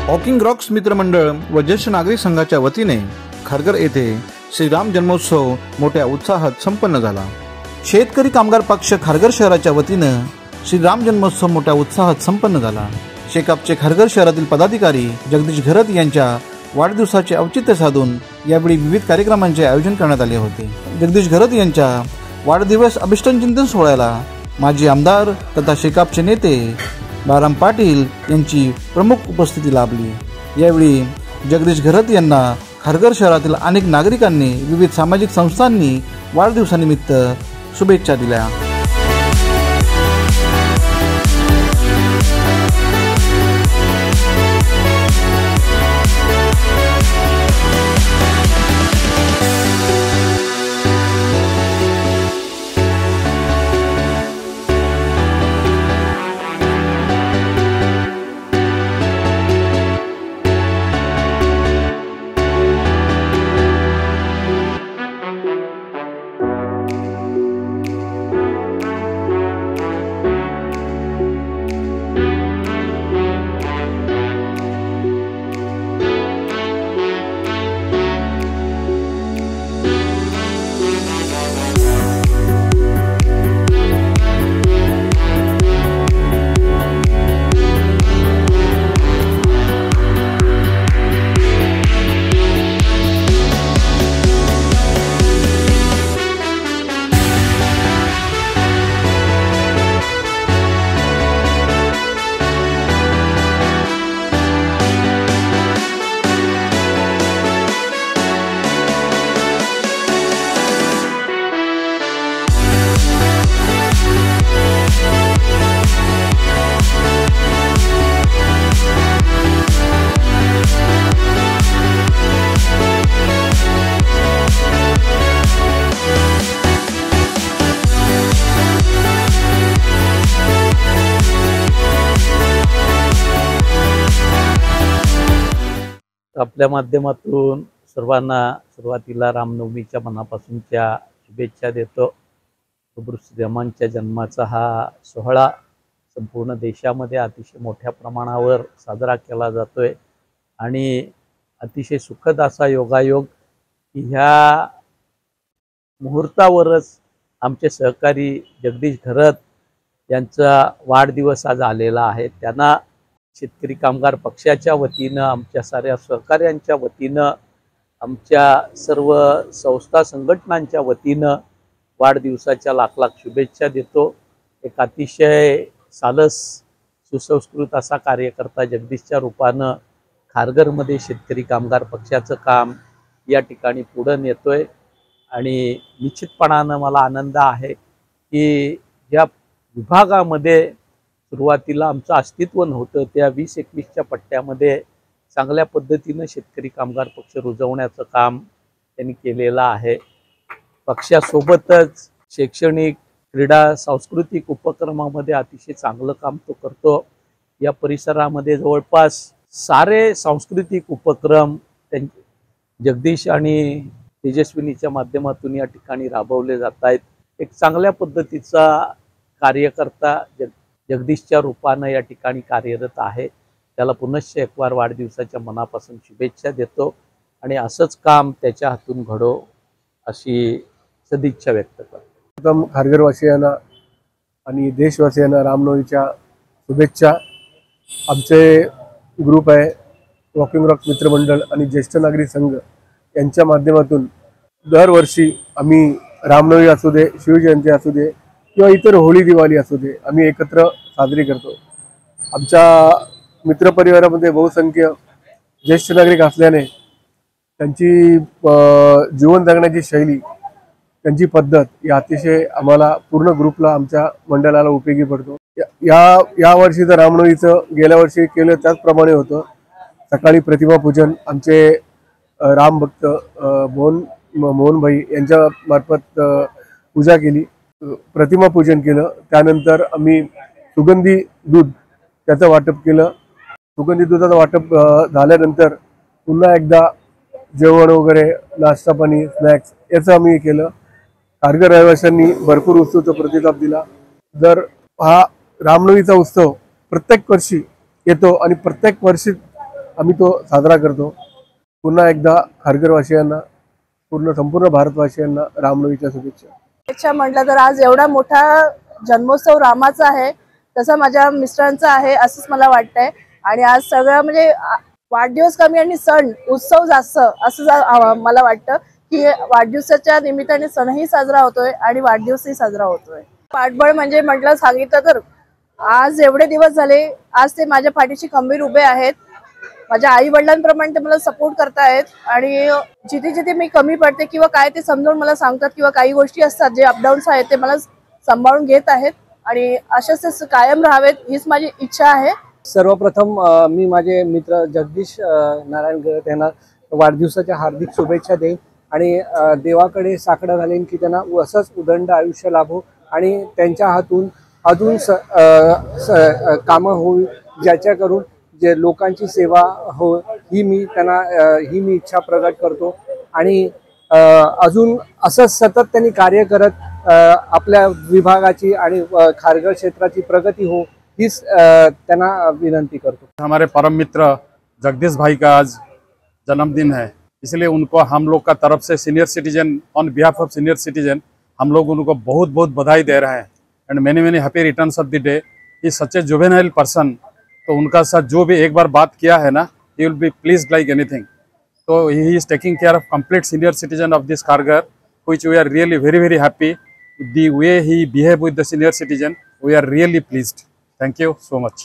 Walking Roxx मित्रमंडळ व ज्येष्ठ नागरिक संघाच्या वतीने खारघर येथे श्रीराम जन्मोत्सव मोठ्या उत्साहात संपन्न झाला। शेतकरी कामगार पक्ष खारघर शहराच्या वतीने श्रीराम जन्मोत्सव मोठ्या उत्साहात संपन्न झाला। शेकापचे खारघर शहरातील पदाधिकारी जगदीश घरत यांच्या वाढदिवसाचे औचित्य साधून यावेळी विविध कार्यक्रमांचे आयोजन करण्यात आले होते। जगदीश घरत यांच्या वाढदिवस अभिष्टचिंतन सोहळ्याला माजी आमदार तथा शेकापचे नेते बाराम पाटील यांची प्रमुख उपस्थिती लाभली। यावेळी जगदीश घरत यांना खारघर शहरातील अनेक नागरिकांनी विविध सामाजिक संस्थांनी वाढदिवसानिमित्त शुभेच्छा दिल्या। आपल्या माध्यमातून सर्वांना सुरुवातीला रामनवमीच्या मनापासूनच्या शुभेच्छा देतो। प्रभू श्रीरामांच्या जन्माचा हा सोहळा संपूर्ण देशामध्ये अतिशय मोठ्या प्रमाणावर साजरा केला जातोय आणि अतिशय सुखद असा योगायोग की ह्या मुहूर्तावरच आमचे सहकारी जगदीश घरत यांचा वाढदिवस आज आलेला आहे। त्यांना शेतकरी कामगार पक्षाच्या वतीनं, आमच्या साऱ्या सहकार्यांच्या वतीनं, आमच्या सर्व संस्था संघटनांच्या वतीनं वाढदिवसाच्या लाख लाख शुभेच्छा देतो। एक अतिशय सालस सुसंस्कृत असा कार्यकर्ता जगदीशच्या रूपानं खारघरमध्ये शेतकरी कामगार पक्षाचं काम या ठिकाणी पुढे नेतोय आणि निश्चितपणानं मला आनंद आहे की ज्या विभागामध्ये सुरुवातीला आमचं अस्तित्व नव्हतं त्या 20-21च्या पट्ट्यामध्ये चांगल्या पद्धतीनं शेतकरी कामगार पक्ष रुजवण्याचं काम त्यांनी केलेलं आहे। पक्षासोबतच शैक्षणिक, क्रीडा, सांस्कृतिक उपक्रमामध्ये अतिशय चांगलं काम तो करतो। या परिसरामध्ये जवळपास सारे सांस्कृतिक उपक्रम जगदीश आणि तेजस्विनीच्या माध्यमातून या ठिकाणी राबवले जात आहेत। एक चांगल्या पद्धतीचा कार्यकर्ता जगदीशच्या रूपानं या ठिकाणी कार्यरत आहे। त्याला पुनश्च एक वार वाढदिवसाच्या मनापासून शुभेच्छा देतो आणि असंच काम त्याच्या हातून घडो अशी सदिच्छा व्यक्त करतो। खारघरवासियांना आणि देशवासियांना रामनवमीच्या शुभेच्छा। आमचे ग्रुप आहे वॉकिंग रॉक्स मित्रमंडळ आणि ज्येष्ठ नागरिक संघ यांच्या माध्यमातून दरवर्षी आम्ही रामनवमी असू दे, शिवजयंती असू दे किंवा इतर होळी दिवाळी असू दे आम्ही एकत्र साजरी करतो। आमच्या मित्रपरिवारामध्ये बहुसंख्य ज्येष्ठ नागरिक असल्याने त्यांची जीवन जगण्याची शैली, त्यांची पद्धत या अतिशय आम्हाला पूर्ण ग्रुपला, आमच्या मंडळाला उपयोगी पडतो। या वर्षी तर रामनवमीचं गेल्या वर्षी केलं त्याचप्रमाणे होतं। सकाळी प्रतिमा पूजन आमचे रामभक्त मोहनभाई यांच्या मार्फत पूजा केली, प्रतिमा पूजन केलं। त्यानंतर आम्ही सुगंधी दूध त्याचं वाटप केलं। सुगंधी दुधाचं वाटप झाल्यानंतर पुन्हा एकदा जेवण वगैरे, नाश्ता पाणी, स्नॅक्स याचं आम्ही केलं। खारघर रहिवाशांनी भरपूर उत्सवाचा प्रतिसाद दिला। जर हा रामनवमीचा उत्सव प्रत्येक वर्षी येतो आणि प्रत्येक वर्षी आम्ही तो साजरा करतो. पुन्हा एकदा खारघरवासियांना, संपूर्ण भारतवासियांना रामनवमीच्या शुभेच्छा. शुभेच्छा म्हटलं तर आज एवढा मोठा जन्मोत्सव रामाचा आहे, तसा माझ्या मिस्टरांचा आहे असंच मला वाटतंय. आणि आज सगळं म्हणजे वाढदिवस कमी आणि सण उत्सव जास्त असं मला वाटतं की वाढदिवसाच्या निमित्ताने सणही साजरा होतोय आणि वाढदिवसही साजरा होतोय. पाठबळ म्हणजे म्हटलं सांगितलं तर आज एवढे दिवस झाले, आज ते माझ्या पाठीशी खंबीर उभे आहेत. माझ्या आई वडिलांप्रमाणे ते मला सपोर्ट करतायत आणि जिथे जिथे मी कमी पडते किंवा काय ते समजावून मला सांगतात किंवा काही गोष्टी असतात जे अपडाऊन्स आहेत ते मला सांभाळून घेत आहेत आणि अशाच कायम राहावेत हीच माझी इच्छा आहे. सर्वप्रथम मी माझे मित्र जगदीश नारायण गवत यांना वाढदिवसाच्या हार्दिक शुभेच्छा देईन आणि देवाकडे साकडं घालेन की त्यांना असंच उदंड आयुष्य लाभो आणि त्यांच्या हातून अजून कामं होईल, ज्याच्याकरून जे लोकांची सेवा हो ही मी इच्छा प्रकट करतो. आणि अजून असंच सतत त्यांनी कार्य करत आपल्या विभागाची आणि खारघर क्षेत्राची प्रगती हो हीच त्यांना विनंती करतो. हमारे परम मित्र जगदीश भाई का आज जन्मदिन है, इसलिए उनको हम लोग का तरफ से senior citizen on behalf of senior citizen हम लोग उनको बहुत बहुत बधाई दे रहे हैं and many many happy returns of the day. He such a juvenile person, तो उनका साथ जो भी एक बार बात किया है ना, he will be pleased like anything. तो he is taking care of complete senior citizen of this Kharghar, which we are really very very happy. The way he behave with the senior citizen, we are really pleased. Thank you so much.